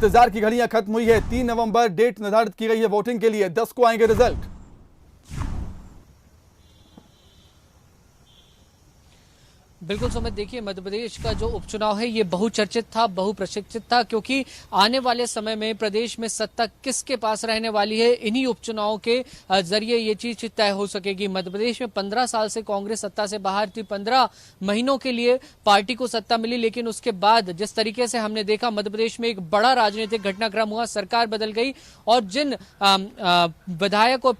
इंतजार की घड़ियां खत्म हुई है। 3 नवंबर डेट निर्धारित की गई है वोटिंग के लिए। 10 को आएंगे रिजल्ट। बिल्कुल सुमित, देखिए मध्य प्रदेश का जो उपचुनाव है ये बहुचर्चित था, बहुप्रशिक्षित था, क्योंकि आने वाले समय में प्रदेश में सत्ता किसके पास रहने वाली है, इन्हीं उपचुनावों के जरिए ये चीज तय हो सकेगी। मध्य प्रदेश में 15 साल से कांग्रेस सत्ता से बाहर थी, 15 महीनों के लिए पार्टी को सत्ता मिली, लेकिन उसके बाद जिस तरीके से हमने देखा मध्य प्रदेश में एक बड़ा राजनीतिक घटनाक्रम हुआ, सरकार बदल गई और जिन विधायक और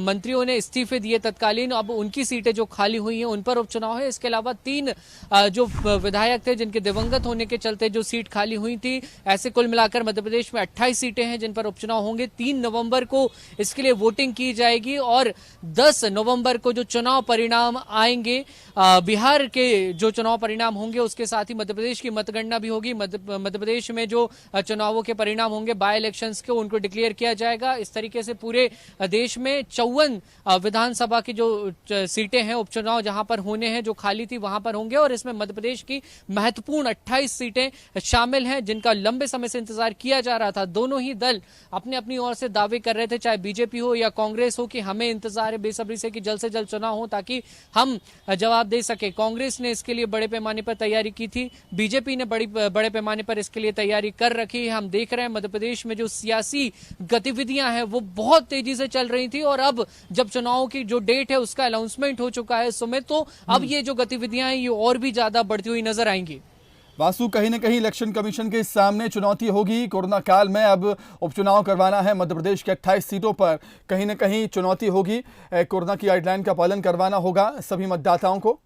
मंत्रियों ने इस्तीफे दिए तत्कालीन, अब उनकी सीटें जो खाली हुई हैं उन पर उपचुनाव है। इसके अलावा 3 जो विधायक थे जिनके दिवंगत होने के चलते जो सीट खाली हुई थी, ऐसे कुल मिलाकर मध्य प्रदेश में 28 सीटें हैं जिन पर उपचुनाव होंगे। 3 नवंबर को इसके लिए वोटिंग की जाएगी और 10 नवंबर को जो चुनाव परिणाम आएंगे, बिहार के जो चुनाव परिणाम होंगे उसके साथ ही मध्य प्रदेश की मतगणना भी होगी। मध्य प्रदेश में जो चुनावों के परिणाम होंगे बाय इलेक्शंस के, उनको डिक्लेयर किया जाएगा। इस तरीके से पूरे देश में 54 विधानसभा की जो सीटें हैं उपचुनाव जहां पर होने हैं, जो खाली थी वहां पर होंगे और इसमें मध्य प्रदेश की महत्वपूर्ण 28 सीटें शामिल हैं जिनका लंबे समय से इंतजार किया जा रहा था। दोनों ही दल अपनी अपनी ओर से दावे कर रहे थे, चाहे बीजेपी हो या कांग्रेस हो, कि हमें इंतजार है बेसब्री से कि जल्द से जल्द चुनाव हो ताकि हम जवाब दे सके। कांग्रेस ने इसके लिए बड़े पैमाने पर तैयारी की थी, बीजेपी ने बड़े पैमाने पर इसके लिए तैयारी कर रखी है। हम देख रहे हैं मध्य प्रदेश में जो सियासी गतिविधियां हैं वो बहुत तेजी से चल रही थी और अब जब चुनाव की जो डेट है उसका अनाउंसमेंट हो चुका है सुमित, तो अब ये जो गतिविधियां हैं ये और भी ज्यादा बढ़ती हुई नजर आएंगी। वासु, कहीं न कहीं इलेक्शन कमीशन के सामने चुनौती होगी। कोरोना काल में अब उपचुनाव करवाना है मध्य प्रदेश के 28 सीटों पर, कहीं न कहीं चुनौती होगी। कोरोना की गाइडलाइन का पालन करवाना होगा सभी मतदाताओं को।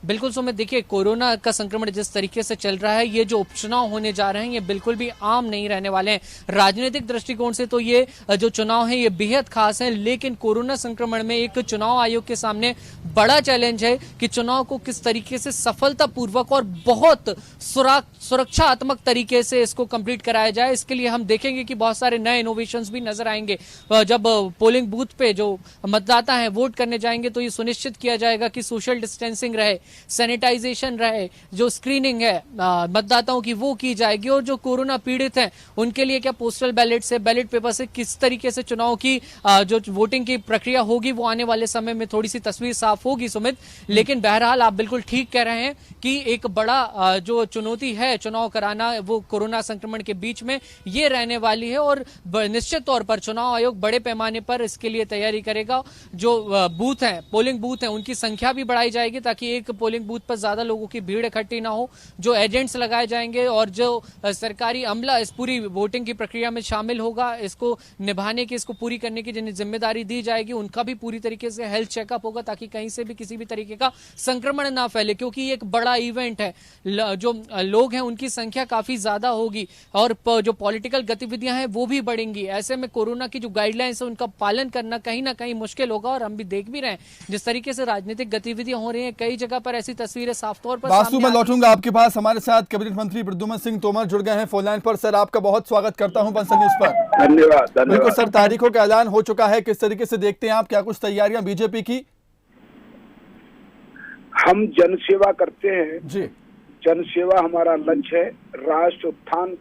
बिल्कुल सुमित, देखिए कोरोना का संक्रमण जिस तरीके से चल रहा है, ये जो उपचुनाव होने जा रहे हैं ये बिल्कुल भी आम नहीं रहने वाले हैं। राजनीतिक दृष्टिकोण से तो ये जो चुनाव है ये बेहद खास है, लेकिन कोरोना संक्रमण में एक चुनाव आयोग के सामने बड़ा चैलेंज है कि चुनाव को किस तरीके से सफलतापूर्वक और बहुत सुरक्षात्मक तरीके से इसको कंप्लीट कराया जाए। इसके लिए हम देखेंगे कि बहुत सारे नए इनोवेशंस भी नजर आएंगे। जब पोलिंग बूथ पे जो मतदाता हैं वोट करने जाएंगे तो ये सुनिश्चित किया जाएगा कि सोशल डिस्टेंसिंग रहे, सैनिटाइजेशन रहे, जो स्क्रीनिंग है मतदाताओं की वो की जाएगी और जो कोरोना पीड़ित हैं उनके लिए क्या पोस्टल बैलेट से, बैलेट पेपर से किस तरीके से चुनाव की जो वोटिंग की प्रक्रिया होगी वो आने वाले समय में थोड़ी सी तस्वीर साफ होगी सुमित। लेकिन बहरहाल आप बिल्कुल ठीक कह रहे हैं कि एक बड़ा जो चुनौती है चुनाव कराना वो कोरोना संक्रमण के बीच में ये रहने वाली है और निश्चित तौर पर चुनाव आयोग बड़े पैमाने पर इसके लिए तैयारी करेगा। जो बूथ हैं, पोलिंग बूथ हैं, उनकी संख्या भी बढ़ाई जाएगी ताकि एक पोलिंग बूथ पर ज्यादा लोगों की भीड़ इकट्ठी ना हो। जो एजेंट्स लगाए जाएंगे और जो सरकारी अमला इस पूरी वोटिंग की प्रक्रिया में शामिल होगा, इसको निभाने की, इसको पूरी करने की जिन्हें जिम्मेदारी दी जाएगी, उनका भी पूरी तरीके से हेल्थ चेकअप होगा ताकि कहीं से भी किसी भी तरीके का संक्रमण ना फैले, क्योंकि ये एक बड़ा इवेंट है। जो लोग हैं उनकी संख्या काफी ज्यादा होगी और जो पॉलिटिकल गतिविधियां हैं वो भी बढ़ेंगी। ऐसे में कोरोना की जो गाइडलाइंस है उनका पालन करना कहीं ना कहीं मुश्किल होगा और हम भी देख भी रहे हैं जिस तरीके से राजनीतिक गतिविधियां हो रही हैं, कई जगह पर ऐसी तस्वीरें साफ तौर पर वासु, मैं लौटूंगा आपके पास। हमारे साथ कैबिनेट मंत्री प्रद्युम्न सिंह तोमर जुड़ गए हैं फोन लाइन पर। सर, आपका बहुत स्वागत करता हूं बंसल न्यूज पर। धन्यवाद। बिल्कुल सर, तारीखों का ऐलान हो चुका है, किस तरीके से देखते हैं आप, क्या कुछ तैयारियां बीजेपी की? हम जनसेवा करते हैं जी, जनसेवा हमारा लक्ष्य है, राष्ट्र उत्थान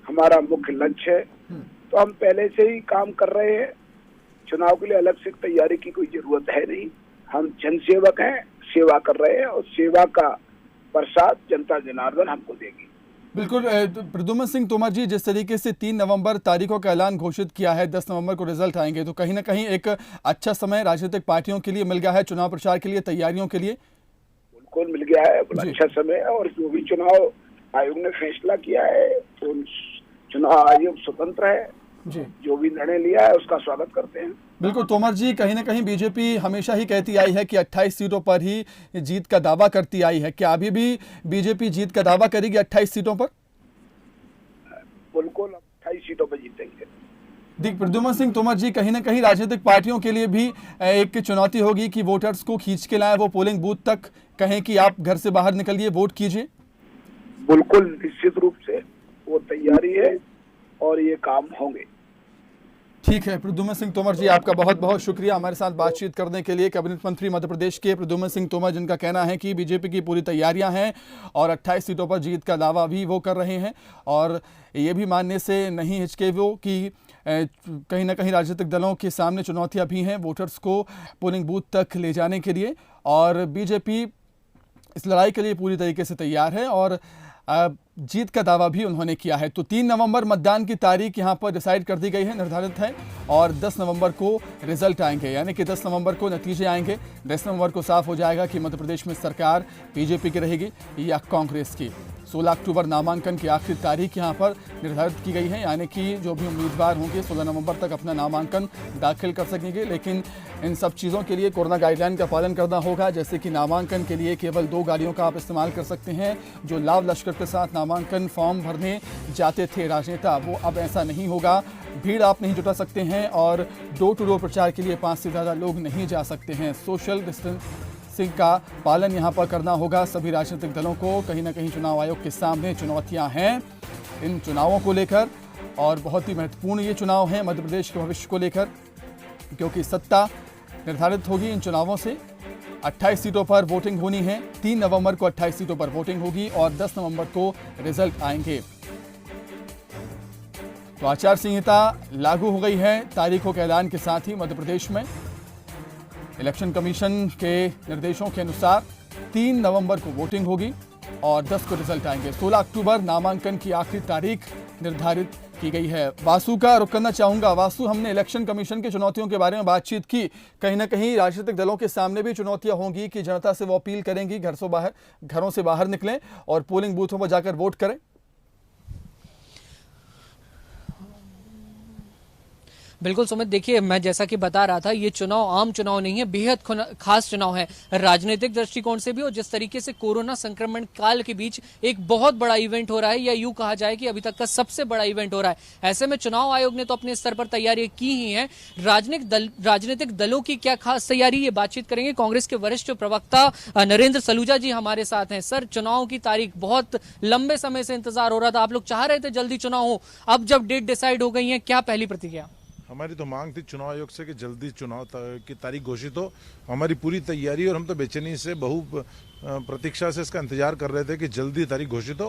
हमारा मुख्य लक्ष्य है, तो हम पहले से ही काम कर रहे हैं। चुनाव के लिए अलग से तैयारी की कोई जरूरत है नहीं। हम जनसेवक हैं, सेवा कर रहे हैं और सेवा का प्रसाद जनता जनार्दन हमको देगी। बिल्कुल प्रद्युम्न सिंह तोमर जी, जिस तरीके से 3 नवंबर तारीखों का ऐलान घोषित किया है, 10 नवंबर को रिजल्ट आएंगे, तो कहीं ना कहीं एक अच्छा समय राजनीतिक पार्टियों के लिए मिल गया है चुनाव प्रचार के लिए, तैयारियों के लिए। बिल्कुल मिल गया है, अच्छा समय है और जो भी चुनाव आयोग ने फैसला किया है तो चुनाव आयोग स्वतंत्र है जी, जो भी निर्णय लिया है उसका स्वागत करते हैं। बिल्कुल तोमर जी, कहीं ना कहीं बीजेपी हमेशा ही कहती आई है कि 28 सीटों पर ही जीत का दावा करती आई है। क्या अभी भी बीजेपी जीत का दावा करेगी 28 सीटों पर? बिल्कुल 28 सीटों पर जीतेंगे। प्रद्युम्न सिंह तोमर जी, कहीं ना कहीं राजनीतिक पार्टियों के लिए भी एक चुनौती होगी कि वोटर्स को खींच के लाएं, वो पोलिंग बूथ तक कहें कि आप घर से बाहर निकलिए, वोट कीजिए। बिल्कुल निश्चित रूप से वो तैयारी है और ये काम होंगे। ठीक है, प्रद्युम्न सिंह तोमर जी, आपका बहुत बहुत शुक्रिया हमारे साथ बातचीत करने के लिए। कैबिनेट मंत्री मध्य प्रदेश के प्रद्युम्न सिंह तोमर, जिनका कहना है कि बीजेपी की पूरी तैयारियां हैं और 28 सीटों पर जीत का दावा भी वो कर रहे हैं और ये भी मानने से नहीं हिचके वो कि कहीं ना कहीं राजनीतिक दलों के सामने चुनौतियां भी हैं वोटर्स को पोलिंग बूथ तक ले जाने के लिए, और बीजेपी इस लड़ाई के लिए पूरी तरीके से तैयार है और जीत का दावा भी उन्होंने किया है। तो 3 नवंबर मतदान की तारीख यहां पर डिसाइड कर दी गई है, निर्धारित है, और 10 नवंबर को रिजल्ट आएंगे, यानी कि 10 नवंबर को नतीजे आएंगे। 10 नवंबर को साफ हो जाएगा कि मध्य प्रदेश में सरकार बीजेपी की रहेगी या कांग्रेस की। 16 अक्टूबर नामांकन की आखिरी तारीख यहां पर निर्धारित की गई है, यानी कि जो भी उम्मीदवार होंगे 16 नवंबर तक अपना नामांकन दाखिल कर सकेंगे। लेकिन इन सब चीज़ों के लिए कोरोना गाइडलाइन का पालन करना होगा, जैसे कि नामांकन के लिए केवल 2 गाड़ियों का आप इस्तेमाल कर सकते हैं। जो लाव लश्कर के साथ नामांकन फॉर्म भरने जाते थे राजनेता, वो अब ऐसा नहीं होगा। भीड़ आप नहीं जुटा सकते हैं और डोर टू डोर प्रचार के लिए 5 से ज़्यादा लोग नहीं जा सकते हैं। सोशल डिस्टेंसिंग का पालन यहाँ पर करना होगा सभी राजनीतिक दलों को। कहीं ना कहीं चुनाव आयोग के सामने चुनौतियाँ हैं इन चुनावों को लेकर, और बहुत ही महत्वपूर्ण ये चुनाव हैं मध्य प्रदेश के भविष्य को लेकर, क्योंकि सत्ता निर्धारित होगी इन चुनावों से। 28 सीटों पर वोटिंग होनी है। 3 नवंबर को 28 सीटों पर वोटिंग होगी और 10 नवंबर को रिजल्ट आएंगे। तो आचार संहिता लागू हो गई है तारीखों के ऐलान के साथ ही मध्य प्रदेश में। इलेक्शन कमीशन के निर्देशों के अनुसार 3 नवंबर को वोटिंग होगी और 10 को रिजल्ट आएंगे। 16 अक्टूबर नामांकन की आखिरी तारीख निर्धारित की गई है। वासु का रुख करना चाहूंगा। वासु, हमने इलेक्शन कमीशन की चुनौतियों के बारे में बातचीत की। कहीं ना कहीं राजनीतिक दलों के सामने भी चुनौतियां होंगी कि जनता से वो अपील करेंगी घरों से बाहर निकलें और पोलिंग बूथों पर जाकर वोट करें। बिल्कुल सुमित, देखिए मैं जैसा कि बता रहा था, ये चुनाव आम चुनाव नहीं है, बेहद खास चुनाव है राजनीतिक दृष्टिकोण से भी। और जिस तरीके से कोरोना संक्रमण काल के बीच एक बहुत बड़ा इवेंट हो रहा है, या यूं कहा जाए कि अभी तक का सबसे बड़ा इवेंट हो रहा है, ऐसे में चुनाव आयोग ने तो अपने स्तर पर तैयारी की ही है। राजनीतिक दलों की क्या खास तैयारी, ये बातचीत करेंगे। कांग्रेस के वरिष्ठ प्रवक्ता नरेंद्र सलूजा जी हमारे साथ हैं। सर, चुनाव की तारीख बहुत लंबे समय से इंतजार हो रहा था, आप लोग चाह रहे थे जल्दी चुनाव हो, अब जब डेट डिसाइड हो गई है, क्या पहली प्रतिक्रिया? हमारी तो मांग थी चुनाव आयोग से कि जल्दी चुनाव की तारीख घोषित हो। हमारी पूरी तैयारी, और हम तो बेचैनी से प्रतीक्षा से इसका इंतजार कर रहे थे कि जल्दी तारीख घोषित हो,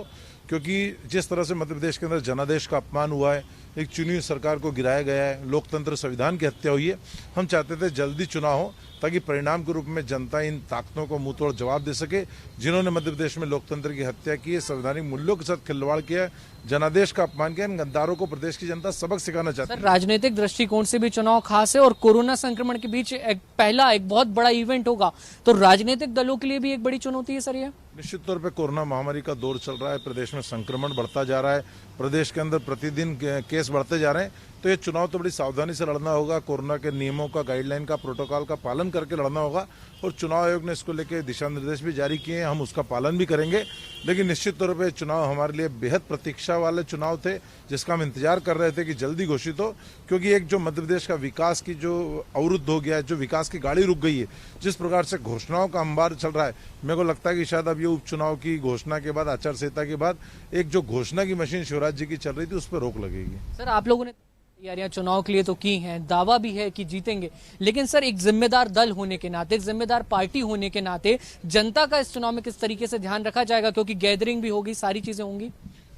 क्योंकि जिस तरह से मध्य प्रदेश के अंदर जनादेश का अपमान हुआ है, एक चुनी हुई सरकार को गिराया गया है, लोकतंत्र संविधान की हत्या हुई है, हम चाहते थे जल्दी चुनाव हो ताकि परिणाम के रूप में जनता इन ताकतों को मुंह तोड़ जवाब दे सके जिन्होंने मध्य प्रदेश में लोकतंत्र की हत्या की है, संवैधानिक मूल्यों के साथ खिलवाड़ किया है, जनादेश का अपमान किया। इन गद्दारों को प्रदेश की जनता सबक सिखाना चाहती है। राजनीतिक दृष्टिकोण से भी चुनाव खास है और कोरोना संक्रमण के बीच एक बहुत बड़ा इवेंट होगा, तो राजनीतिक दलों के लिए भी एक बड़ी चुनौती है सर ये। निश्चित तौर पे कोरोना महामारी का दौर चल रहा है, प्रदेश में संक्रमण बढ़ता जा रहा है, प्रदेश के अंदर प्रतिदिन केस बढ़ते जा रहे हैं, तो ये चुनाव तो बड़ी सावधानी से लड़ना होगा। कोरोना के नियमों का, गाइडलाइन का, प्रोटोकॉल का पालन करके लड़ना होगा, और चुनाव आयोग ने इसको लेकर दिशा निर्देश भी जारी किए हैं, हम उसका पालन भी करेंगे। लेकिन निश्चित तौर पे चुनाव हमारे लिए बेहद प्रतीक्षा वाले चुनाव थे, जिसका हम इंतजार कर रहे थे कि जल्दी घोषित हो, क्योंकि एक जो मध्य प्रदेश का विकास की जो अवरुद्ध हो गया है, जो विकास की गाड़ी रुक गई है, जिस प्रकार से घोषणाओं का अंबार चल रहा है, मेरे को लगता है कि शायद अब ये उपचुनाव की घोषणा के बाद, आचार संहिता के बाद, एक जो घोषणा की मशीन शिवराज जी की चल रही थी, उस पर रोक लगेगी। सर, आप लोगों ने तैयारियां चुनाव के लिए तो की हैं, दावा भी है कि जीतेंगे, लेकिन सर एक जिम्मेदार दल होने के नाते, एक जिम्मेदार पार्टी होने के नाते जनता का इस चुनाव में किस तरीके से ध्यान रखा जाएगा, क्योंकि गैदरिंग भी होगी, सारी चीजें होंगी।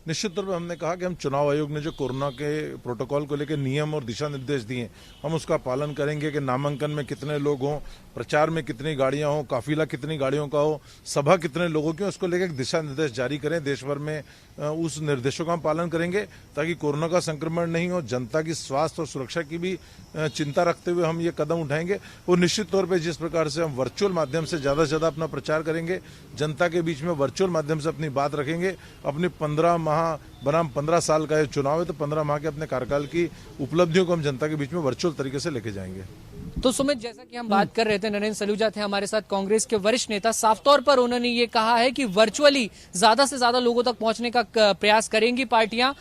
निश्चित तौर पर हमने कहा कि हम चुनाव आयोग ने जो कोरोना के प्रोटोकॉल को लेकर नियम और दिशा निर्देश दिए, हम उसका पालन करेंगे कि नामांकन में कितने लोग हों, प्रचार में कितनी गाड़ियां हों, काफिला कितनी गाड़ियों का हो, सभा कितने लोगों की, उसको लेकर दिशा निर्देश जारी करें देश भर में। उस निर्देशों का हम पालन करेंगे ताकि कोरोना का संक्रमण नहीं हो, जनता की स्वास्थ्य और सुरक्षा की भी चिंता रखते हुए हम ये कदम उठाएंगे। और निश्चित तौर पर जिस प्रकार से हम वर्चुअल माध्यम से ज्यादा से ज्यादा अपना प्रचार करेंगे, जनता के बीच में वर्चुअल माध्यम से अपनी बात रखेंगे, अपनी 15 साल का ये चुनाव है, तो 15 माह के अपने कार्यकाल की उपलब्धियों को हम जनता के बीच में वर्चुअल तरीके से लेके जाएंगे। तो सुमित, जैसा कि हम बात कर रहे थे, नरेंद्र सलूजा थे हमारे साथ, कांग्रेस के वरिष्ठ नेता। साफ तौर पर उन्होंने ये कहा है कि वर्चुअली ज्यादा से ज्यादा लोगों तक पहुंचने का प्रयास करेंगी पार्टियां,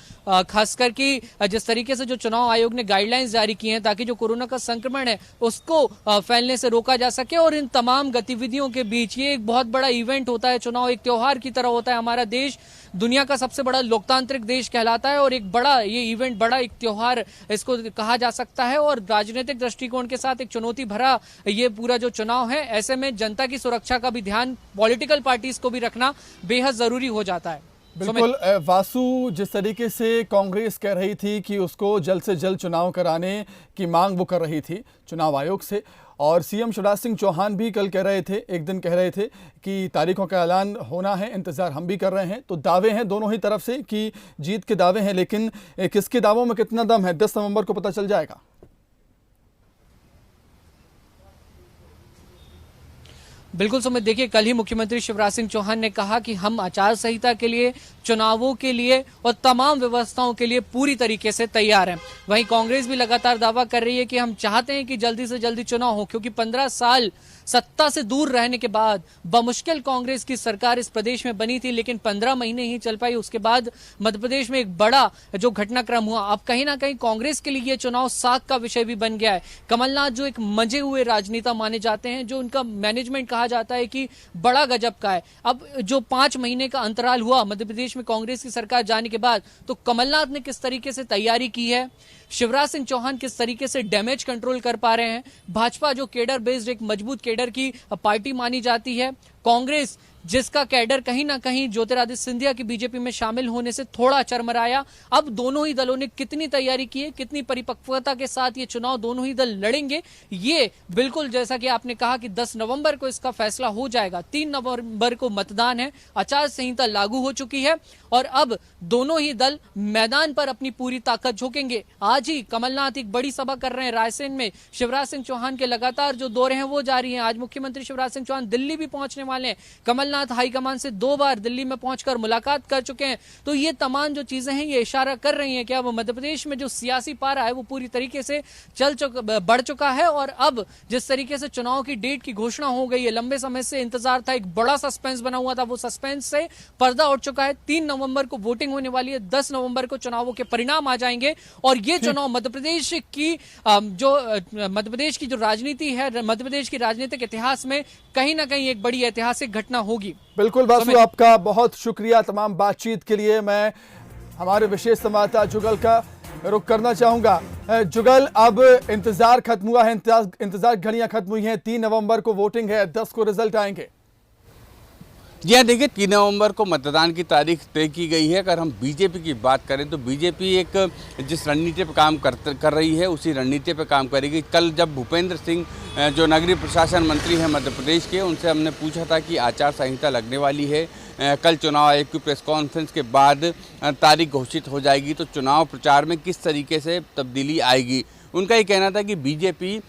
खासकर कि जिस तरीके से जो चुनाव आयोग ने गाइडलाइंस जारी की हैं, ताकि जो कोरोना का संक्रमण है उसको फैलने से रोका जा सके। और इन तमाम गतिविधियों के बीच ये एक बहुत बड़ा इवेंट होता है, चुनाव एक त्योहार की तरह होता है। हमारा देश दुनिया का सबसे बड़ा लोकतांत्रिक देश कहलाता है और एक बड़ा ये इवेंट, बड़ा एक त्योहार इसको कहा जा सकता है और राजनीतिक दृष्टिकोण के साथ एक चुनौती भरा ये पूरा जो चुनाव है, ऐसे में जनता की सुरक्षा का भी ध्यान पॉलिटिकल पार्टीज को भी रखना बेहद जरूरी हो जाता है। बिल्कुल वासु, जिस तरीके से कांग्रेस कह रही थी कि उसको जल्द से जल्द चुनाव कराने की मांग वो कर रही थी चुनाव आयोग से, और सीएम शिवराज सिंह चौहान भी कल कह रहे थे, एक दिन कह रहे थे कि तारीखों का ऐलान होना है, इंतजार हम भी कर रहे हैं। तो दावे हैं दोनों ही तरफ से कि जीत के दावे हैं, लेकिन किसके दावों में कितना दम है 10 नवंबर को पता चल जाएगा। बिल्कुल सुमित, देखिए कल ही मुख्यमंत्री शिवराज सिंह चौहान ने कहा कि हम आचार संहिता के लिए, चुनावों के लिए और तमाम व्यवस्थाओं के लिए पूरी तरीके से तैयार हैं। वहीं कांग्रेस भी लगातार दावा कर रही है कि हम चाहते हैं कि जल्दी से जल्दी चुनाव हो, क्योंकि 15 साल सत्ता से दूर रहने के बाद बमुश्किल कांग्रेस की सरकार इस प्रदेश में बनी थी, लेकिन 15 महीने ही चल पाई। उसके बाद मध्य प्रदेश में एक बड़ा जो घटनाक्रम हुआ, अब कहीं ना कहीं कांग्रेस के लिए यह चुनाव साख का विषय भी बन गया है। कमलनाथ जो एक मजे हुए राजनेता माने जाते हैं, जो उनका मैनेजमेंट कहा जाता है कि बड़ा गजब का है, अब जो 5 महीने का अंतराल हुआ मध्य प्रदेश में कांग्रेस की सरकार जाने के बाद, तो कमलनाथ ने किस तरीके से तैयारी की है, शिवराज सिंह चौहान किस तरीके से डैमेज कंट्रोल कर पा रहे हैं। भाजपा जो कैडर बेस्ड एक मजबूत कैडर की पार्टी मानी जाती है, कांग्रेस जिसका कैडर कहीं ना कहीं ज्योतिरादित्य सिंधिया की बीजेपी में शामिल होने से थोड़ा चरमराया, अब दोनों ही दलों ने कितनी तैयारी की है, कितनी परिपक्वता के साथ ये चुनाव दोनों ही दल लड़ेंगे, ये बिल्कुल जैसा कि आपने कहा कि 10 नवंबर को इसका फैसला हो जाएगा। 3 नवंबर को मतदान है, आचार संहिता लागू हो चुकी है और अब दोनों ही दल मैदान पर अपनी पूरी ताकत झोंकेंगे। आज ही कमलनाथ एक बड़ी सभा कर रहे हैं रायसेन में, शिवराज सिंह चौहान के लगातार जो दौरे हैं वो जारी हैं। आज मुख्यमंत्री शिवराज सिंह चौहान दिल्ली भी पहुंचने वाले हैं, कमलनाथ हाईकमान से 2 बार दिल्ली में पहुंचकर मुलाकात कर चुके हैं। तो ये तमाम जो चीजें हैं ये इशारा कर रही हैं कि अब मध्य प्रदेश में जो सियासी पारा है वो पूरी तरीके से बढ़ चुका है और अब जिस तरीके से चुनाव की डेट की घोषणा हो गई है, लंबे समय से इंतजार था, एक बड़ा सस्पेंस बना हुआ था, वो सस्पेंस से पर्दा उठ चुका है। 3 नवंबर को वोटिंग होने वाली है, 10 नवंबर को चुनावों के परिणाम आ जाएंगे और ये चुनाव मध्य प्रदेश की जो राजनीति है, मध्य प्रदेश की राजनीतिक इतिहास में कहीं ना कहीं एक बड़ी ऐतिहासिक घटना होगी। बिल्कुल वासु, आपका बहुत शुक्रिया तमाम बातचीत के लिए। मैं हमारे विशेष संवाददाता जुगल का रुख करना चाहूंगा। जुगल, अब इंतजार खत्म हुआ है, इंतजार घड़ियां खत्म हुई हैं, 3 नवंबर को वोटिंग है, 10 को रिजल्ट आएंगे। जी हाँ, देखिए 3 नवंबर को मतदान की तारीख तय की गई है। अगर हम बीजेपी की बात करें तो बीजेपी एक जिस रणनीति पर काम कर रही है उसी रणनीति पर काम करेगी। कल जब भूपेंद्र सिंह जो नगरीय प्रशासन मंत्री हैं मध्य प्रदेश के, उनसे हमने पूछा था कि आचार संहिता लगने वाली है, कल चुनाव आयोग की प्रेस कॉन्फ्रेंस के बाद तारीख घोषित हो जाएगी तो चुनाव प्रचार में किस तरीके से तब्दीली आएगी। उनका ये कहना था कि बीजेपी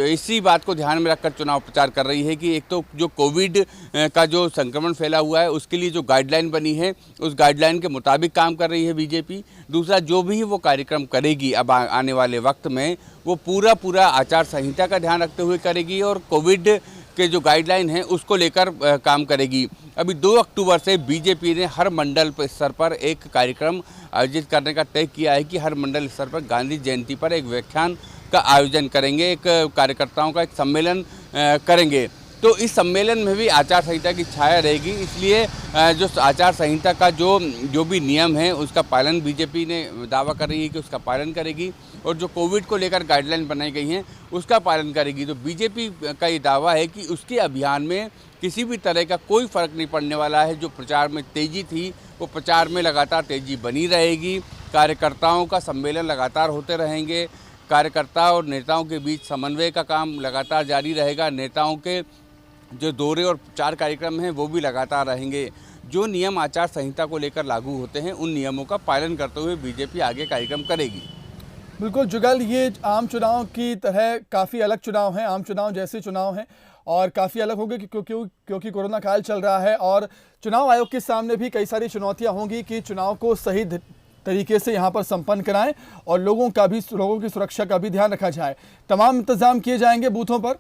इसी बात को ध्यान में रखकर चुनाव प्रचार कर रही है कि एक तो जो कोविड का जो संक्रमण फैला हुआ है उसके लिए जो गाइडलाइन बनी है उस गाइडलाइन के मुताबिक काम कर रही है बीजेपी। दूसरा, जो भी वो कार्यक्रम करेगी अब आने वाले वक्त में वो पूरा आचार संहिता का ध्यान रखते हुए करेगी और कोविड के जो गाइडलाइन है उसको लेकर काम करेगी। अभी 2 अक्टूबर से बीजेपी ने हर मंडल स्तर पर एक कार्यक्रम आयोजित करने का तय किया है कि हर मंडल स्तर पर गांधी जयंती पर एक व्याख्यान का आयोजन करेंगे, एक कार्यकर्ताओं का एक सम्मेलन करेंगे। तो इस सम्मेलन में भी आचार संहिता की छाया रहेगी, इसलिए जो आचार संहिता का जो भी नियम है उसका पालन बीजेपी ने दावा कर रही है कि उसका पालन करेगी और जो कोविड को लेकर गाइडलाइन बनाई गई हैं उसका पालन करेगी। तो बीजेपी का ये दावा है कि उसके अभियान में किसी भी तरह का कोई फर्क नहीं पड़ने वाला है। जो प्रचार में तेजी थी वो प्रचार में लगातार तेजी बनी रहेगी, कार्यकर्ताओं का सम्मेलन लगातार होते रहेंगे, कार्यकर्ता और नेताओं के बीच समन्वय का काम लगातार जारी रहेगा, नेताओं के जो दौरे और प्रचार कार्यक्रम हैं वो भी लगातार रहेंगे। जो नियम आचार संहिता को लेकर लागू होते हैं उन नियमों का पालन करते हुए बीजेपी आगे कार्यक्रम करेगी। बिल्कुल जुगल, ये आम चुनाव की तरह काफ़ी अलग चुनाव हैं, आम चुनाव जैसे चुनाव हैं और काफ़ी अलग होंगे क्योंकि कोरोना काल चल रहा है और चुनाव आयोग के सामने भी कई सारी चुनौतियां होंगी कि चुनाव को सही तरीके से यहाँ पर संपन्न कराएं और लोगों की सुरक्षा का भी ध्यान रखा जाए। तमाम इंतजाम किए जाएंगे बूथों पर।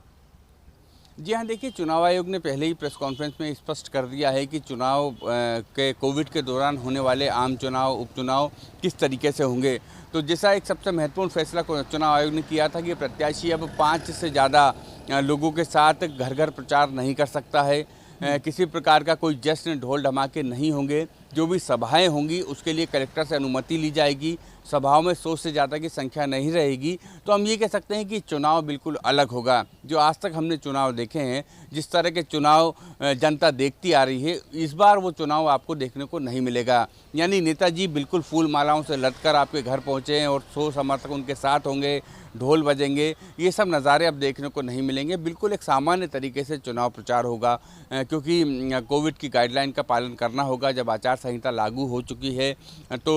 जी हाँ, देखिए चुनाव आयोग ने पहले ही प्रेस कॉन्फ्रेंस में स्पष्ट कर दिया है कि चुनाव के कोविड के दौरान होने वाले आम चुनाव, उपचुनाव किस तरीके से होंगे। तो जैसा एक सबसे महत्वपूर्ण फैसला चुनाव आयोग ने किया था कि प्रत्याशी अब 5 से ज़्यादा लोगों के साथ घर घर प्रचार नहीं कर सकता है। किसी प्रकार का कोई जश्न ढोल धमाके नहीं होंगे। जो भी सभाएं होंगी उसके लिए कलेक्टर से अनुमति ली जाएगी। सभाओं में 100 से ज़्यादा की संख्या नहीं रहेगी। तो हम ये कह सकते हैं कि चुनाव बिल्कुल अलग होगा। जो आज तक हमने चुनाव देखे हैं, जिस तरह के चुनाव जनता देखती आ रही है, इस बार वो चुनाव आपको देखने को नहीं मिलेगा। यानी नेताजी बिल्कुल फूल मालाओं से लदकर आपके घर पहुँचे और 100 समर्थक उनके साथ होंगे, ढोल बजेंगे, ये सब नज़ारे अब देखने को नहीं मिलेंगे। बिल्कुल एक सामान्य तरीके से चुनाव प्रचार होगा, क्योंकि कोविड की गाइडलाइन का पालन करना होगा। जब आचार संहिता लागू हो चुकी है तो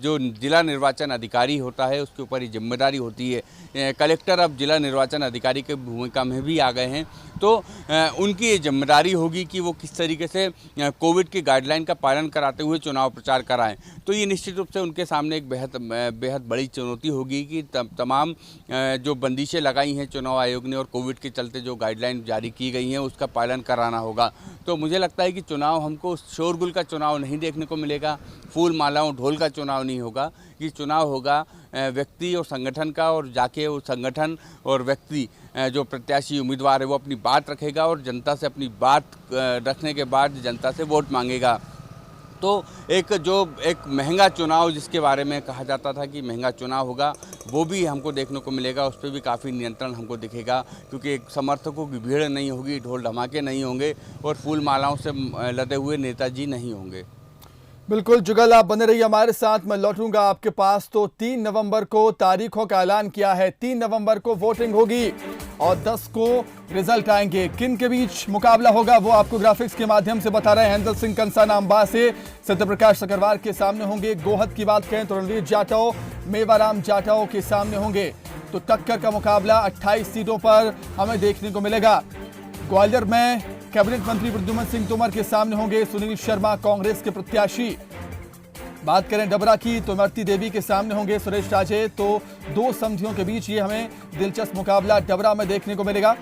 जो जिला निर्वाचन अधिकारी होता है उसके ऊपर ही जिम्मेदारी होती है। कलेक्टर अब जिला निर्वाचन अधिकारी की भूमिका में भी आ गए हैं, तो उनकी ये जिम्मेदारी होगी कि वो किस तरीके से कोविड की गाइडलाइन का पालन कराते हुए चुनाव प्रचार कराएं। तो ये निश्चित रूप से उनके सामने एक बेहद बड़ी चुनौती होगी कि तमाम जो बंदिशें लगाई हैं चुनाव आयोग ने और कोविड के चलते जो गाइडलाइन जारी की गई हैं उसका पालन कराना होगा। तो मुझे लगता है कि चुनाव हमको शोरगुल का चुनाव नहीं देखने को मिलेगा, फूल मालाओं ढोल का चुनाव नहीं होगा। कि चुनाव होगा व्यक्ति और संगठन का, और जाके वो संगठन और व्यक्ति जो प्रत्याशी उम्मीदवार है वो अपनी बात रखेगा और जनता से अपनी बात रखने के बाद जनता से वोट मांगेगा। तो एक महंगा चुनाव जिसके बारे में कहा जाता था कि महंगा चुनाव होगा, वो भी हमको देखने को मिलेगा। उस पर भी काफ़ी नियंत्रण हमको दिखेगा, क्योंकि एक समर्थकों की भीड़ नहीं होगी, ढोल धमाके नहीं होंगे और फूल मालाओं से लदे हुए नेताजी नहीं होंगे। बिल्कुल जुगल, आप बने रहिए हमारे साथ। मैं लौटूंगा आपके पास। तो 3 नवंबर को तारीखों का ऐलान किया है। 3 नवंबर को वोटिंग होगी और 10 को रिजल्ट आएंगे। किन के बीच मुकाबला होगा वो आपको ग्राफिक्स के माध्यम से बता रहे हैं। हैंदल सिंह कंसाना अंबा से सत्यप्रकाश अग्रवाल के सामने होंगे। गोहद की बात करें तो रणवीर जाटव मेवाराम जाटव के सामने होंगे। तो टक्कर का मुकाबला 28 सीटों पर हमें देखने को मिलेगा। ग्वालियर में कैबिनेट मंत्री प्रद्युम्न सिंह तोमर के सामने होंगे सुनील शर्मा, कांग्रेस के प्रत्याशी। बात करें डबरा की तो इमरती देवी के सामने होंगे सुरेश राजे। तो 2 समधियों के बीच ये हमें दिलचस्प मुकाबला डबरा में देखने को मिलेगा।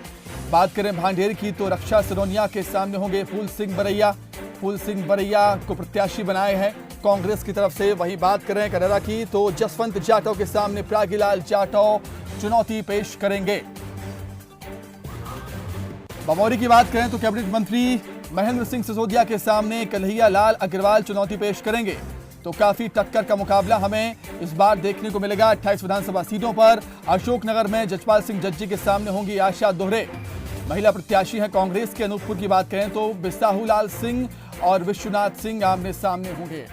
बात करें भांडेर की तो रक्षा सिरोनिया के सामने होंगे फूल सिंह बरैया। फूल सिंह बरैया को प्रत्याशी बनाए हैं कांग्रेस की तरफ से। वहीं बात करें करेरा की तो जसवंत जाटव के सामने प्रागीलाल जाटव चुनौती पेश करेंगे। बमौरी की बात करें तो कैबिनेट मंत्री महेंद्र सिंह सिसोदिया के सामने कन्हैया लाल अग्रवाल चुनौती पेश करेंगे। तो काफी टक्कर का मुकाबला हमें इस बार देखने को मिलेगा 28 विधानसभा सीटों पर। अशोकनगर में जजपाल सिंह जज्जी के सामने होंगी आशा दोहरे। महिला प्रत्याशी हैं कांग्रेस के। अनूपपुर की बात करें तो बिसाहूलाल सिंह और विश्वनाथ सिंह आमने सामने होंगे।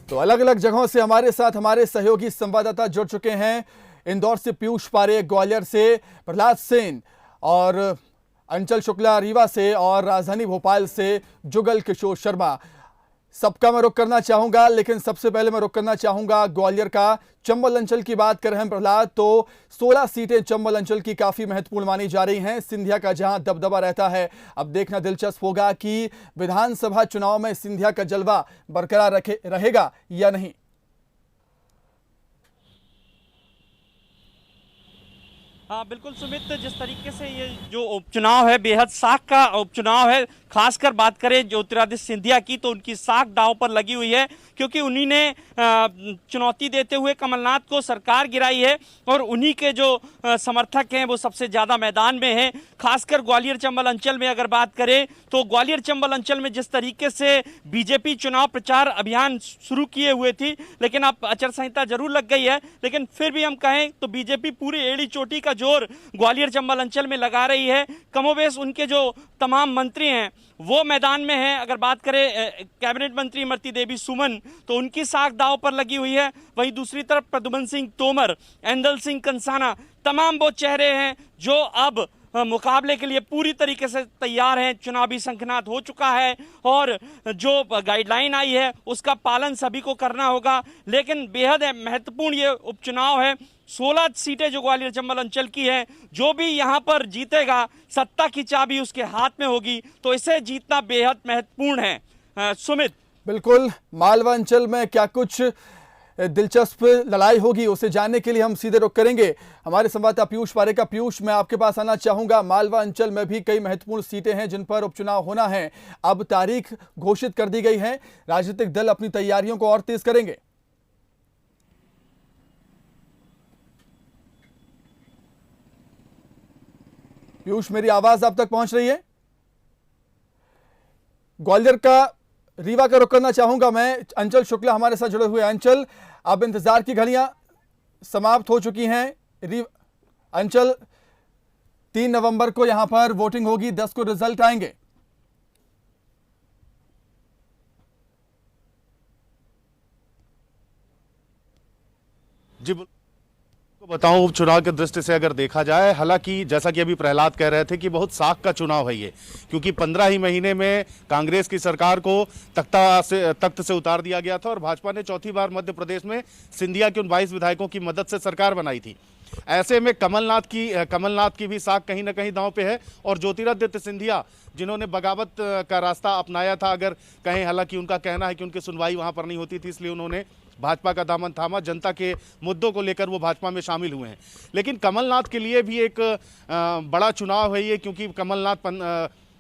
तो अलग अलग जगहों से हमारे साथ हमारे सहयोगी संवाददाता जुड़ चुके हैं। इंदौर से पीयूष पारे, ग्वालियर से प्रहलाद सेन और अंचल शुक्ला रीवा से, और राजधानी भोपाल से जुगल किशोर शर्मा। सबका मैं रुख करना चाहूंगा, लेकिन सबसे पहले मैं रुख करना चाहूंगा ग्वालियर का। चंबल अंचल की बात करें हम प्रहलाद, तो 16 सीटें चंबल अंचल की काफी महत्वपूर्ण मानी जा रही हैं। सिंधिया का जहां दबदबा रहता है, अब देखना दिलचस्प होगा कि विधानसभा चुनाव में सिंधिया का जलवा बरकरार रहेगा या नहीं। हाँ बिल्कुल सुमित, जिस तरीके से ये जो उपचुनाव है बेहद साख का उपचुनाव है। खासकर बात करें ज्योतिरादित्य सिंधिया की तो उनकी साख दांव पर लगी हुई है, क्योंकि उन्हीं ने चुनौती देते हुए कमलनाथ को सरकार गिराई है और उन्हीं के जो समर्थक हैं वो सबसे ज़्यादा मैदान में हैं। खासकर ग्वालियर चंबल अंचल में अगर बात करें तो ग्वालियर चंबल अंचल में जिस तरीके से बीजेपी चुनाव प्रचार अभियान शुरू किए हुए थी, लेकिन अब आचार संहिता जरूर लग गई है, लेकिन फिर भी हम कहें तो बीजेपी पूरी एड़ी चोटी का जोर ग्वालियर चंबल अंचल में लगा रही है। कमोबेश उनके जो तमाम मंत्री हैं वो मैदान में हैं। अगर बात करें कैबिनेट मंत्री इमरती देवी सुमन तो उनकी साख दांव पर लगी हुई है। वहीं दूसरी तरफ प्रद्युम्न सिंह तोमर, हैंदल सिंह कंसाना, तमाम वो चेहरे हैं जो अब मुकाबले के लिए पूरी तरीके से तैयार हैं। चुनावी शंखनाद हो चुका है और जो गाइडलाइन आई है उसका पालन सभी को करना होगा। लेकिन बेहद महत्वपूर्ण ये उपचुनाव है। 16 सीटें जो ग्वालियर चंबल अंचल की हैं, जो भी यहाँ पर जीतेगा सत्ता की चाबी उसके हाथ में होगी, तो इसे जीतना बेहद महत्वपूर्ण है। सुमित, बिल्कुल, मालवा अंचल में क्या कुछ दिलचस्प लड़ाई होगी, उसे जानने के लिए हम सीधे रुख करेंगे हमारे संवाददाता पीयूष पारे का। पीयूष, मैं आपके पास आना चाहूंगा। मालवा अंचल में भी कई महत्वपूर्ण सीटें हैं जिन पर उपचुनाव होना है। अब तारीख घोषित कर दी गई है, राजनीतिक दल अपनी तैयारियों को और तेज करेंगे। पीयूष, मेरी आवाज आप तक पहुंच रही है? ग्वालियर का रीवा का रुख करना चाहूंगा मैं। अंचल शुक्ला हमारे साथ जुड़े हुए। अंचल, अब इंतजार की घड़ियां समाप्त हो चुकी हैं। अंचल, 3 नवंबर को यहां पर वोटिंग होगी, 10 को रिजल्ट आएंगे। जी को बताऊं, उपचुनाव की दृष्टि से अगर देखा जाए, हालांकि जैसा कि अभी प्रहलाद कह रहे थे कि बहुत साख का चुनाव है ये, क्योंकि 15 ही महीने में कांग्रेस की सरकार को तख्त से उतार दिया गया था और भाजपा ने चौथी बार मध्य प्रदेश में सिंधिया के उन 22 विधायकों की मदद से सरकार बनाई थी। ऐसे में कमलनाथ की भी साख कहीं ना कहीं दांव पे है और ज्योतिरादित्य सिंधिया जिन्होंने बगावत का रास्ता अपनाया था, अगर कहें, हालांकि उनका कहना है कि उनकी सुनवाई वहां पर नहीं होती थी, इसलिए उन्होंने भाजपा का दामन थामा, जनता के मुद्दों को लेकर वो भाजपा में शामिल हुए हैं। लेकिन कमलनाथ के लिए भी एक बड़ा चुनाव है ये, क्योंकि कमलनाथ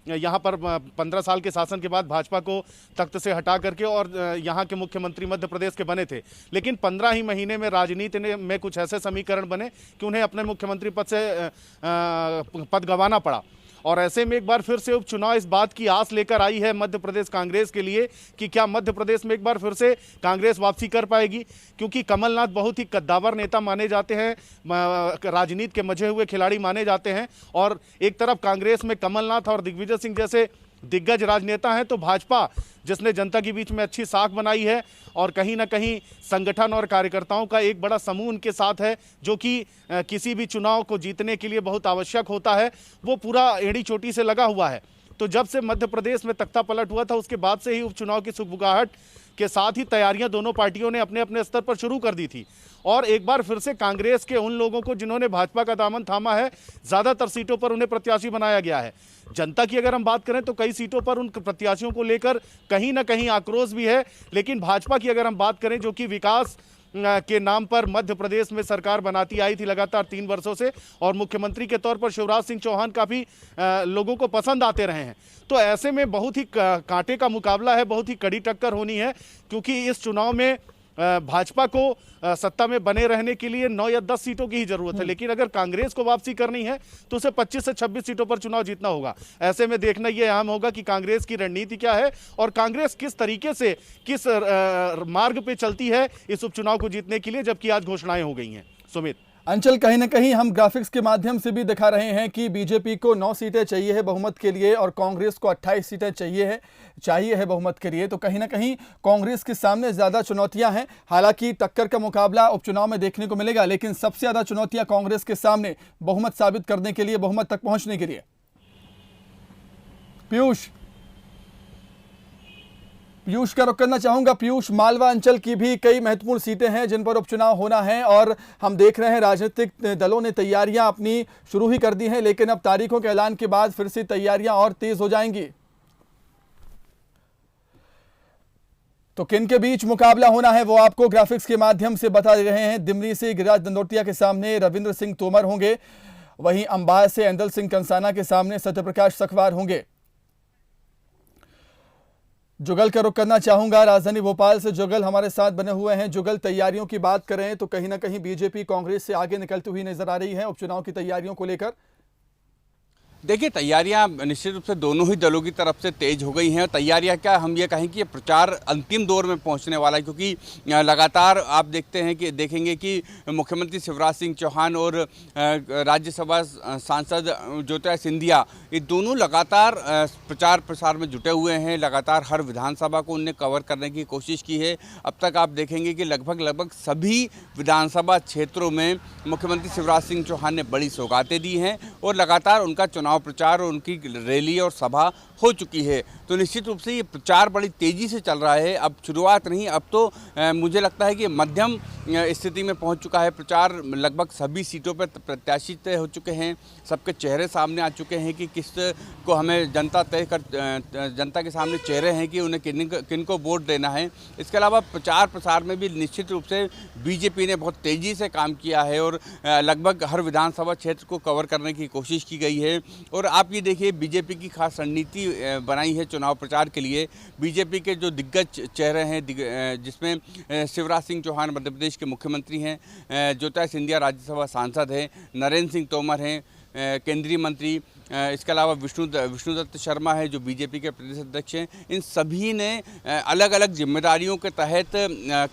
यहाँ पर 15 साल के शासन के बाद भाजपा को तख्त से हटा करके और यहाँ के मुख्यमंत्री मध्य प्रदेश के बने थे। लेकिन 15 ही महीने में राजनीति में कुछ ऐसे समीकरण बने कि उन्हें अपने मुख्यमंत्री पद से पद गंवाना पड़ा। और ऐसे में एक बार फिर से उपचुनाव इस बात की आस लेकर आई है मध्य प्रदेश कांग्रेस के लिए कि क्या मध्य प्रदेश में एक बार फिर से कांग्रेस वापसी कर पाएगी, क्योंकि कमलनाथ बहुत ही कद्दावर नेता माने जाते हैं, राजनीति के मजे हुए खिलाड़ी माने जाते हैं। और एक तरफ कांग्रेस में कमलनाथ और दिग्विजय सिंह जैसे दिग्गज राजनेता हैं, तो भाजपा जिसने जनता के बीच में अच्छी साख बनाई है और कहीं ना कहीं संगठन और कार्यकर्ताओं का एक बड़ा समूह उनके साथ है, जो कि किसी भी चुनाव को जीतने के लिए बहुत आवश्यक होता है, वो पूरा एड़ी चोटी से लगा हुआ है। तो जब से मध्य प्रदेश में तख्ता पलट हुआ था, उसके बाद से ही उपचुनाव की सुगबुगाहट के साथ ही तैयारियां दोनों पार्टियों ने अपने अपने स्तर पर शुरू कर दी थी। और एक बार फिर से कांग्रेस के उन लोगों को जिन्होंने भाजपा का दामन थामा है, ज़्यादातर सीटों पर उन्हें प्रत्याशी बनाया गया है। जनता की अगर हम बात करें तो कई सीटों पर उन प्रत्याशियों को लेकर कहीं ना कहीं आक्रोश भी है। लेकिन भाजपा की अगर हम बात करें, जो कि विकास के नाम पर मध्य प्रदेश में सरकार बनाती आई थी लगातार 3 वर्षों से, और मुख्यमंत्री के तौर पर शिवराज सिंह चौहान काफ़ी लोगों को पसंद आते रहे हैं, तो ऐसे में बहुत ही कांटे का मुकाबला है, बहुत ही कड़ी टक्कर होनी है, क्योंकि इस चुनाव में भाजपा को सत्ता में बने रहने के लिए 9 या 10 सीटों की ही जरूरत है। लेकिन अगर कांग्रेस को वापसी करनी है तो उसे 25 से 26 सीटों पर चुनाव जीतना होगा। ऐसे में देखना यह अहम होगा कि कांग्रेस की रणनीति क्या है और कांग्रेस किस तरीके से, किस मार्ग पे चलती है इस उपचुनाव को जीतने के लिए, जबकि आज घोषणाएं हो गई हैं। सुमित, अंचल, कहीं ना कहीं हम ग्राफिक्स के माध्यम से भी दिखा रहे हैं कि बीजेपी को 9 सीटें चाहिए है बहुमत के लिए और कांग्रेस को 28 सीटें चाहिए है बहुमत के लिए। तो कहीं ना कहीं कांग्रेस के सामने ज्यादा चुनौतियां हैं। हालांकि टक्कर का मुकाबला उपचुनाव में देखने को मिलेगा, लेकिन सबसे ज्यादा चुनौतियां कांग्रेस के सामने बहुमत साबित करने के लिए, बहुमत तक पहुंचने के लिए। पीयूष का रुख करना चाहूंगा। पीयूष, मालवा अंचल की भी कई महत्वपूर्ण सीटें हैं जिन पर उपचुनाव होना है और हम देख रहे हैं राजनीतिक दलों ने तैयारियां अपनी शुरू ही कर दी हैं, लेकिन अब तारीखों के ऐलान के बाद फिर से तैयारियां और तेज हो जाएंगी। तो किन के बीच मुकाबला होना है वो आपको ग्राफिक्स के माध्यम से बता दे रहे हैं। दिमरी से गिरिराज दंडोतिया के सामने रविंद्र सिंह तोमर होंगे, वहीं अंबाला से ऐंदल सिंह कंसाना के सामने सत्यप्रकाश सखवार होंगे। जुगल का रुख करना चाहूंगा। राजधानी भोपाल से जुगल हमारे साथ बने हुए हैं। जुगल, तैयारियों की बात करें तो कहीं ना कहीं बीजेपी कांग्रेस से आगे निकलती हुई नजर आ रही है उपचुनाव की तैयारियों को लेकर। देखिए, तैयारियां निश्चित रूप से दोनों ही दलों की तरफ से तेज हो गई हैं। तैयारियां क्या, हम ये कहें कि ये प्रचार अंतिम दौर में पहुंचने वाला है, क्योंकि लगातार आप देखेंगे कि मुख्यमंत्री शिवराज सिंह चौहान और राज्यसभा सांसद ज्योतिरादित्य सिंधिया, ये दोनों लगातार प्रचार प्रसार में जुटे हुए हैं। लगातार हर विधानसभा को उनने कवर करने की कोशिश की है। अब तक आप देखेंगे कि लगभग सभी विधानसभा क्षेत्रों में मुख्यमंत्री शिवराज सिंह चौहान ने बड़ी सौगातें दी हैं और लगातार उनका चुनाव चुनाव प्रचार और उनकी रैली और सभा हो चुकी है। तो निश्चित रूप से ये प्रचार बड़ी तेज़ी से चल रहा है। अब शुरुआत नहीं, अब तो मुझे लगता है कि मध्यम स्थिति में पहुंच चुका है प्रचार। लगभग सभी सीटों पर प्रत्याशी तय हो चुके हैं, सबके चेहरे सामने आ चुके हैं कि किस को हमें जनता के सामने चेहरे हैं कि उन्हें किन को वोट देना है। इसके अलावा प्रचार प्रसार में भी निश्चित रूप से बीजेपी ने बहुत तेज़ी से काम किया है और लगभग हर विधानसभा क्षेत्र को कवर करने की कोशिश की गई है। और आप ये देखिए, बीजेपी की खास रणनीति बनाई है चुनाव प्रचार के लिए। बीजेपी के जो दिग्गज चेहरे हैं, जिसमें शिवराज सिंह चौहान मध्य प्रदेश के मुख्यमंत्री हैं, ज्योतिरादित्य सिंधिया राज्यसभा सांसद हैं, नरेंद्र सिंह तोमर हैं केंद्रीय मंत्री, इसके अलावा विष्णुदत्त शर्मा है जो बीजेपी के प्रदेश अध्यक्ष हैं। इन सभी ने अलग अलग जिम्मेदारियों के तहत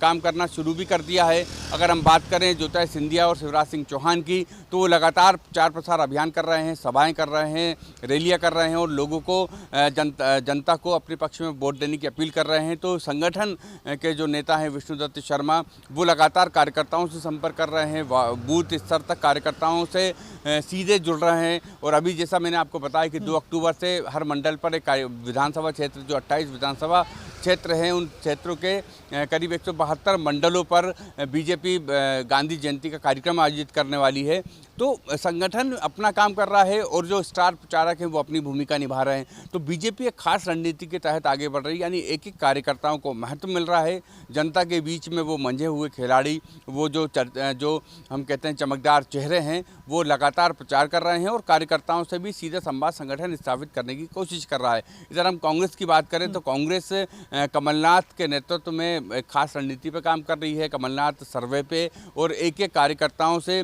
काम करना शुरू भी कर दिया है। अगर हम बात करें ज्योतिरादित्य सिंधिया और शिवराज सिंह चौहान की, तो वो लगातार प्रचार प्रसार अभियान कर रहे हैं, सभाएं कर रहे हैं, रैलियां कर रहे हैं और लोगों को जनता को अपने पक्ष में वोट देने की अपील कर रहे हैं। तो संगठन के जो नेता हैं विष्णुदत्त शर्मा, वो लगातार कार्यकर्ताओं से संपर्क कर रहे हैं, बूथ स्तर तक कार्यकर्ताओं से सीधे जुड़ रहे हैं। और अभी जैसा मैंने आपको बताया कि 2 अक्टूबर से हर मंडल पर एक विधानसभा क्षेत्र, जो 28 विधानसभा क्षेत्र हैं, उन क्षेत्रों के करीब 172 मंडलों पर बीजेपी गांधी जयंती का कार्यक्रम आयोजित करने वाली है। तो संगठन अपना काम कर रहा है और जो स्टार प्रचारक हैं वो अपनी भूमिका निभा रहे हैं। तो बीजेपी एक खास रणनीति के तहत आगे बढ़ रही है, यानी एक कार्यकर्ताओं को महत्व मिल रहा है। जनता के बीच में वो मंझे हुए खिलाड़ी, वो जो हम कहते हैं चमकदार चेहरे हैं, वो लगातार प्रचार कर रहे हैं और कार्यकर्ताओं से भी सीधा संवाद संगठन स्थापित करने की कोशिश कर रहा है। इधर हम कांग्रेस की बात करें तो कांग्रेस कमलनाथ के नेतृत्व में खास रणनीति पर काम कर रही है। कमलनाथ सर्वे पे और एक कार्यकर्ताओं से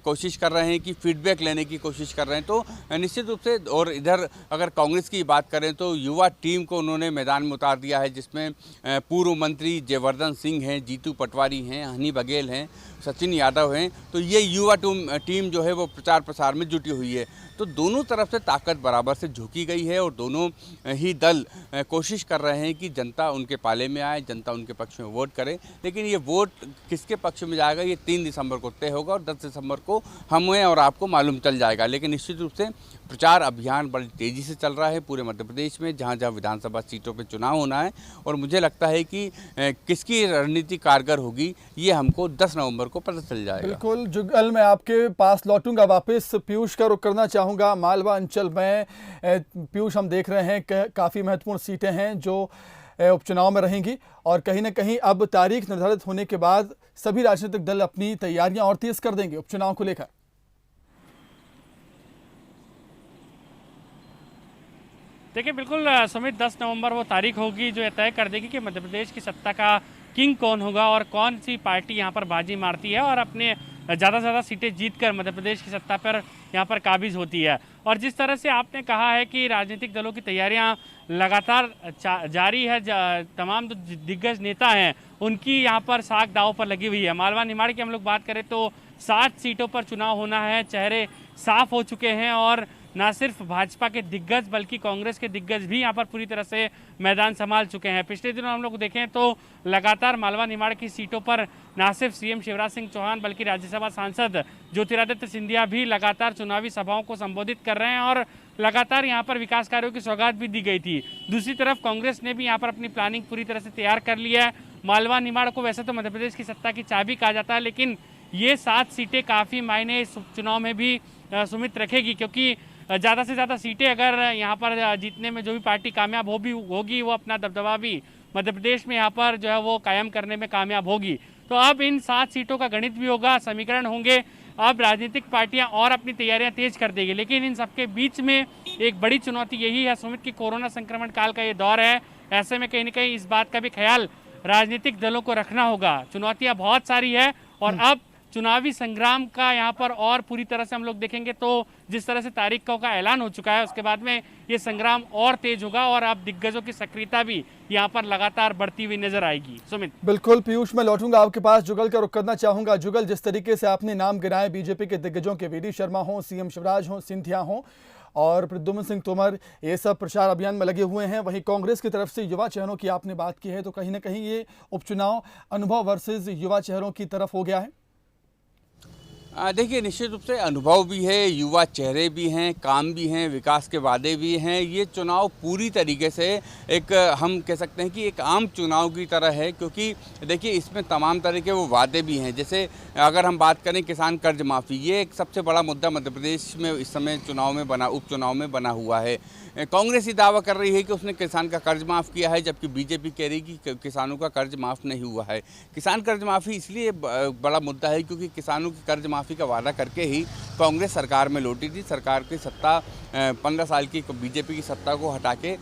कोशिश कर रहे हैं कि फीडबैक लेने की कोशिश कर रहे हैं। तो निश्चित रूप से, और इधर अगर कांग्रेस की बात करें तो युवा टीम को उन्होंने मैदान में उतार दिया है, जिसमें पूर्व मंत्री जयवर्धन सिंह हैं, जीतू पटवारी हैं, हनी बघेल हैं, सचिन यादव हैं। तो ये युवा टीम जो है वो प्रचार प्रसार में जुटी हुई है। तो दोनों तरफ से ताकत बराबर से झुकी गई है और दोनों ही दल कोशिश कर रहे हैं कि जनता उनके पाले में आए, जनता उनके पक्ष में वोट करे। लेकिन ये वोट किसके पक्ष में जाएगा ये 3 दिसंबर को तय होगा और 10 दिसंबर को हमें और आपको मालूम चल जाएगा। लेकिन निश्चित रूप से प्रचार अभियान बड़ी तेज़ी से चल रहा है पूरे मध्य प्रदेश में, जहाँ जहाँ विधानसभा सीटों पर चुनाव होना है। और मुझे लगता है कि किसकी रणनीति कारगर होगी ये हमको 10 नवंबर को पता चल जाएगा। बिल्कुल जुगल, मैं आपके पास लौटूंगा वापस। पीयूष का रुख करना चाहूँगा मालवा अंचल में। पीयूष, हम देख रहे हैं काफ़ी महत्वपूर्ण सीटें हैं जो उपचुनाव में रहेंगी और कहीं ना कहीं अब तारीख निर्धारित होने के बाद सभी राजनीतिक दल अपनी तैयारियां और तेज कर देंगे उपचुनाव को लेकर। देखिए बिल्कुल सुमित, 10 नवंबर वो तारीख होगी जो तय कर देगी कि मध्य प्रदेश की सत्ता का किंग कौन होगा और कौन सी पार्टी यहाँ पर बाजी मारती है और अपने ज़्यादा से ज़्यादा सीटें जीतकर मध्य प्रदेश की सत्ता पर यहाँ पर काबिज होती है। और जिस तरह से आपने कहा है कि राजनीतिक दलों की तैयारियाँ लगातार जारी है, तमाम जो दिग्गज नेता हैं उनकी यहाँ पर साख दांव पर लगी हुई है। मालवा निमाड़ की हम लोग बात करें तो 7 सीटों पर चुनाव होना है, चेहरे साफ हो चुके हैं और ना सिर्फ भाजपा के दिग्गज बल्कि कांग्रेस के दिग्गज भी यहाँ पर पूरी तरह से मैदान संभाल चुके हैं। पिछले दिनों हम लोग देखें तो लगातार मालवा निमाड़ की सीटों पर ना सिर्फ सीएम शिवराज सिंह चौहान बल्कि राज्यसभा सांसद ज्योतिरादित्य सिंधिया भी लगातार चुनावी सभाओं को संबोधित कर रहे हैं और लगातार यहाँ पर विकास कार्यों की सौगात भी दी गई थी। दूसरी तरफ कांग्रेस ने भी यहाँ पर अपनी प्लानिंग पूरी तरह से तैयार कर ली है। मालवा निमाड़ को वैसे तो मध्य प्रदेश की सत्ता की चाबी कहा जाता है, लेकिन ये 7 सीटें काफ़ी मायने इस उपचुनाव में भी सुमित रखेगी, क्योंकि ज़्यादा से ज़्यादा सीटें अगर यहाँ पर जीतने में जो भी पार्टी कामयाब होगी वो अपना दबदबा भी मध्य प्रदेश में यहाँ पर जो है वो कायम करने में कामयाब होगी। तो अब इन 7 सीटों का गणित भी होगा, समीकरण होंगे। अब राजनीतिक पार्टियां और अपनी तैयारियां तेज कर देगी, लेकिन इन सबके बीच में एक बड़ी चुनौती यही है सुमित की कोरोना संक्रमण काल का ये दौर है। ऐसे में कहीं ना कहीं इस बात का भी ख्याल राजनीतिक दलों को रखना होगा। चुनौतियां बहुत सारी है और अब चुनावी संग्राम का यहाँ पर और पूरी तरह से हम लोग देखेंगे तो जिस तरह से तारीख का ऐलान हो चुका है उसके बाद में ये संग्राम और तेज होगा और अब दिग्गजों की सक्रियता भी यहाँ पर लगातार बढ़ती हुई नजर आएगी। सुमित, बिल्कुल पीयूष, मैं लौटूंगा आपके पास। जुगल का रुख करना चाहूंगा। जुगल, जिस तरीके से आपने नाम गिनाए बीजेपी के दिग्गजों के, वी डी शर्मा हो, सीएम शिवराज हो, सिंधिया हो और प्रद्युम्न सिंह तोमर, ये सब प्रचार अभियान में लगे हुए हैं। वहीं कांग्रेस की तरफ से युवा चेहरों की आपने बात की है, तो कहीं ना कहीं ये उपचुनाव अनुभव वर्सेस युवा चेहरों की तरफ हो गया है। देखिए, निश्चित रूप से अनुभव भी है, युवा चेहरे भी हैं, काम भी हैं, विकास के वादे भी हैं। ये चुनाव पूरी तरीके से एक हम कह सकते हैं कि एक आम चुनाव की तरह है, क्योंकि देखिए इसमें तमाम तरह के वो वादे भी हैं। जैसे अगर हम बात करें किसान कर्ज माफ़ी, ये एक सबसे बड़ा मुद्दा मध्य प्रदेश में इस समय उपचुनाव में बना हुआ है। कांग्रेस ये दावा कर रही है कि उसने किसान का कर्ज माफ़ किया है, जबकि बीजेपी कह रही है कि किसानों का कर्ज माफ़ नहीं हुआ है। किसान कर्ज माफ़ी इसलिए बड़ा मुद्दा है क्योंकि किसानों की कर्ज माफ़ी का वादा करके ही कांग्रेस सरकार में लौटी थी। सरकार की सत्ता 15 साल की बीजेपी की सत्ता को हटा के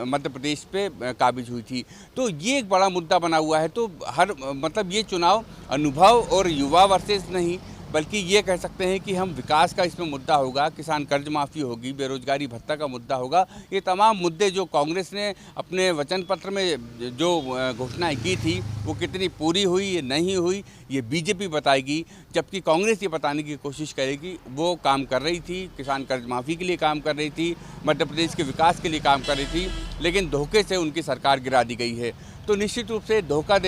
मध्य प्रदेश पे काबिज हुई थी। तो ये एक बड़ा मुद्दा बना हुआ है। तो ये चुनाव अनुभव और युवा वर्सेस नहीं, बल्कि ये कह सकते हैं कि हम विकास का इसमें मुद्दा होगा, किसान कर्ज माफ़ी होगी, बेरोजगारी भत्ता का मुद्दा होगा। ये तमाम मुद्दे जो कांग्रेस ने अपने वचन पत्र में जो घोषणाएं की थी वो कितनी पूरी हुई या नहीं हुई, ये बीजेपी बताएगी। जबकि कांग्रेस ये बताने की कोशिश करेगी वो काम कर रही थी, किसान कर्ज माफ़ी के लिए काम कर रही थी, मध्य प्रदेश के विकास के लिए काम कर रही थी, लेकिन धोखे से उनकी सरकार गिरा दी गई है। तो निश्चित रूप से धोखा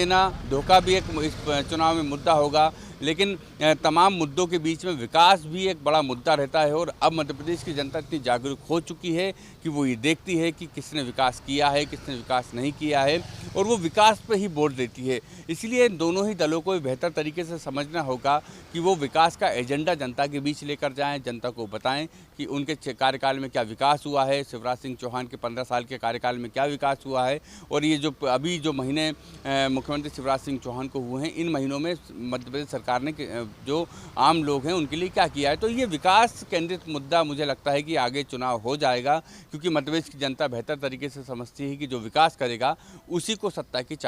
भी एक इस चुनाव में मुद्दा होगा, लेकिन तमाम मुद्दों के बीच में विकास भी एक बड़ा मुद्दा रहता है। और अब मध्य प्रदेश की जनता इतनी जागरूक हो चुकी है कि वो ये देखती है कि किसने विकास किया है, किसने विकास नहीं किया है, और वो विकास पे ही वोट देती है। इसलिए दोनों ही दलों को बेहतर तरीके से समझना होगा कि वो विकास का एजेंडा जनता के बीच लेकर जाएं, जनता को बताएं कि उनके कार्यकाल में क्या विकास हुआ है, शिवराज सिंह चौहान के 15 साल के कार्यकाल में क्या विकास हुआ है, और ये जो अभी जो महीने मुख्यमंत्री शिवराज सिंह चौहान को हुए हैं, इन महीनों में मध्य प्रदेश सरकार ने जो आम लोग हैं उनके लिए क्या किया है। तो ये विकास केंद्रित मुद्दा मुझे लगता है कि आगे चुनाव हो जाएगा, क्योंकि मध्य प्रदेश की जनता बेहतर तरीके से समझती है कि जो विकास करेगा उसी को सत्ता की चाबी